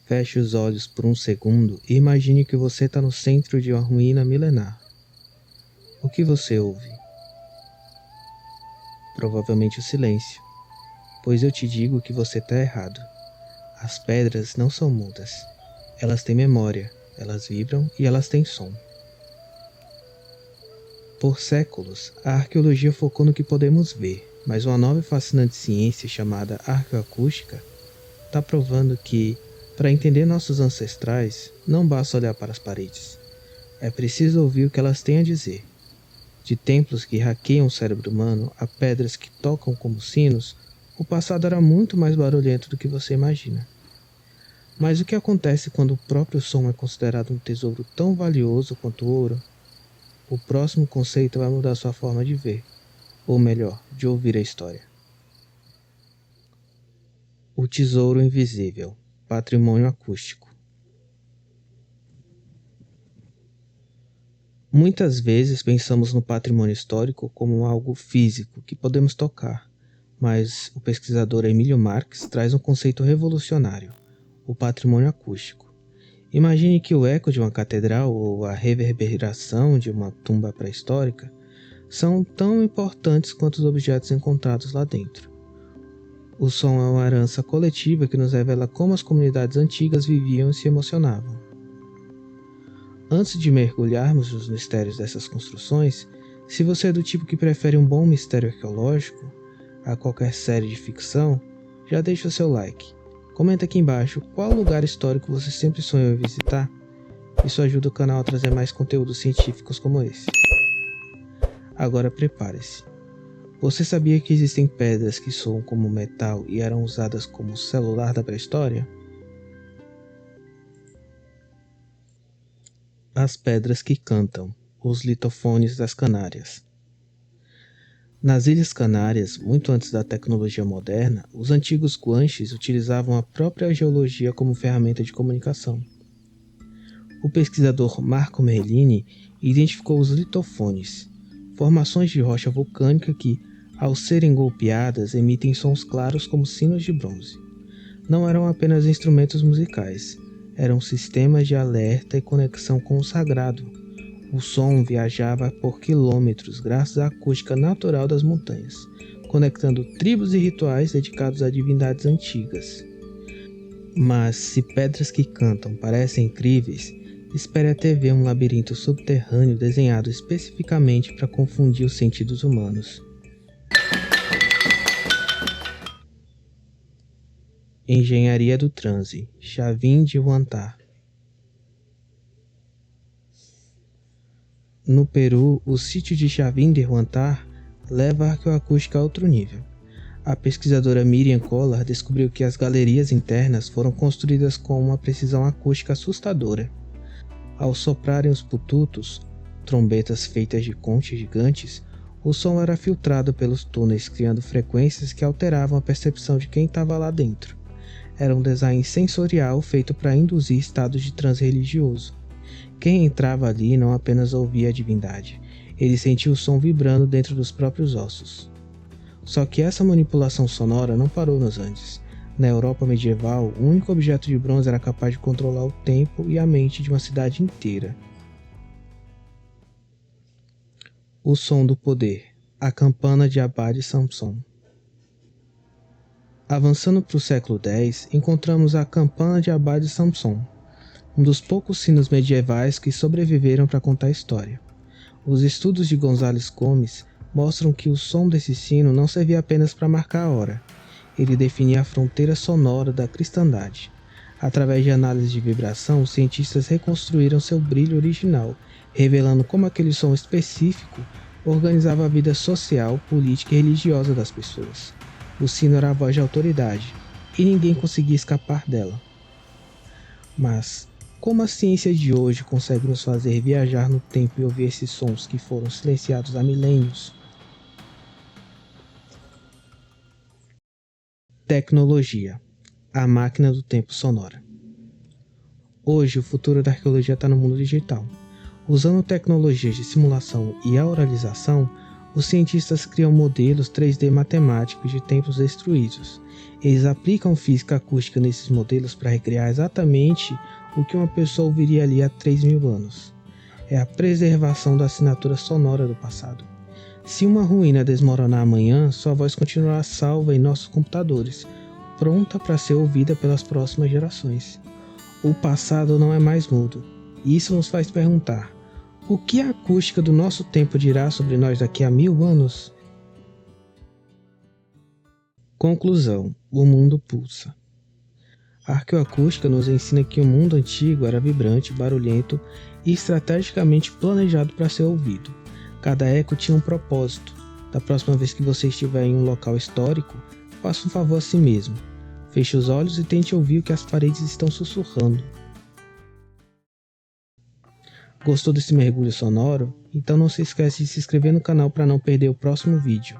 Feche os olhos por um segundo e imagine que você está no centro de uma ruína milenar. O que você ouve? Provavelmente o silêncio, pois eu te digo que você está errado. As pedras não são mudas. Elas têm memória, elas vibram e elas têm som. Por séculos, a arqueologia focou no que podemos ver, mas uma nova e fascinante ciência chamada arqueoacústica está provando que, para entender nossos ancestrais, não basta olhar para as paredes. É preciso ouvir o que elas têm a dizer. De templos que hackeiam o cérebro humano a pedras que tocam como sinos, o passado era muito mais barulhento do que você imagina. Mas o que acontece quando o próprio som é considerado um tesouro tão valioso quanto o ouro? O próximo conceito vai mudar sua forma de ver, ou melhor, de ouvir a história. O tesouro invisível, patrimônio acústico. Muitas vezes pensamos no patrimônio histórico como algo físico que podemos tocar, mas o pesquisador Emílio Marx traz um conceito revolucionário, o patrimônio acústico. Imagine que o eco de uma catedral ou a reverberação de uma tumba pré-histórica são tão importantes quanto os objetos encontrados lá dentro. O som é uma herança coletiva que nos revela como as comunidades antigas viviam e se emocionavam. Antes de mergulharmos nos mistérios dessas construções, se você é do tipo que prefere um bom mistério arqueológico a qualquer série de ficção, já deixa o seu like. Comenta aqui embaixo qual lugar histórico você sempre sonhou em visitar. Isso ajuda o canal a trazer mais conteúdos científicos como esse. Agora prepare-se. Você sabia que existem pedras que soam como metal e eram usadas como celular da pré-história? As pedras que cantam, os litofones das Canárias. Nas Ilhas Canárias, muito antes da tecnologia moderna, os antigos guanches utilizavam a própria geologia como ferramenta de comunicação. O pesquisador Marco Merlini identificou os litofones, formações de rocha vulcânica que, ao serem golpeadas, emitem sons claros como sinos de bronze. Não eram apenas instrumentos musicais, eram sistemas de alerta e conexão com o sagrado. O som viajava por quilômetros graças à acústica natural das montanhas, conectando tribos e rituais dedicados a divindades antigas. Mas se pedras que cantam parecem incríveis, espere até ver um labirinto subterrâneo desenhado especificamente para confundir os sentidos humanos. Engenharia do Transe, Chavin de Huántar. No Peru, o sítio de Chavin de Huántar leva a arqueoacústica a outro nível. A pesquisadora Miriam Collar descobriu que as galerias internas foram construídas com uma precisão acústica assustadora. Ao soprarem os pututos, trombetas feitas de conchas gigantes, o som era filtrado pelos túneis, criando frequências que alteravam a percepção de quem estava lá dentro. Era um design sensorial feito para induzir estados de transe religioso. Quem entrava ali não apenas ouvia a divindade, ele sentia o som vibrando dentro dos próprios ossos. Só que essa manipulação sonora não parou nos Andes. Na Europa medieval, o único objeto de bronze era capaz de controlar o tempo e a mente de uma cidade inteira. O som do poder, a campana de Abade Samson. Avançando para o século X, encontramos a campana de Abade Samson, um dos poucos sinos medievais que sobreviveram para contar a história. Os estudos de González Gomes mostram que o som desse sino não servia apenas para marcar a hora, ele definia a fronteira sonora da cristandade. Através de análise de vibração, os cientistas reconstruíram seu brilho original, revelando como aquele som específico organizava a vida social, política e religiosa das pessoas. O sino era a voz de autoridade, e ninguém conseguia escapar dela. Mas, como a ciência de hoje consegue nos fazer viajar no tempo e ouvir esses sons que foram silenciados há milênios? Tecnologia, a máquina do tempo sonora. Hoje, o futuro da arqueologia está no mundo digital. Usando tecnologias de simulação e auralização, Os cientistas criam modelos 3D matemáticos de templos destruídos. Eles aplicam física acústica nesses modelos para recriar exatamente o que uma pessoa ouviria ali há 3.000 anos. É a preservação da assinatura sonora do passado. Se uma ruína desmoronar amanhã, sua voz continuará salva em nossos computadores, pronta para ser ouvida pelas próximas gerações. O passado não é mais mudo. E isso nos faz perguntar: o que a acústica do nosso tempo dirá sobre nós daqui a 1.000 anos? Conclusão: o mundo pulsa. A arqueoacústica nos ensina que o mundo antigo era vibrante, barulhento e estrategicamente planejado para ser ouvido. Cada eco tinha um propósito. Da próxima vez que você estiver em um local histórico, faça um favor a si mesmo. Feche os olhos e tente ouvir o que as paredes estão sussurrando. Gostou desse mergulho sonoro? Então não se esquece de se inscrever no canal para não perder o próximo vídeo.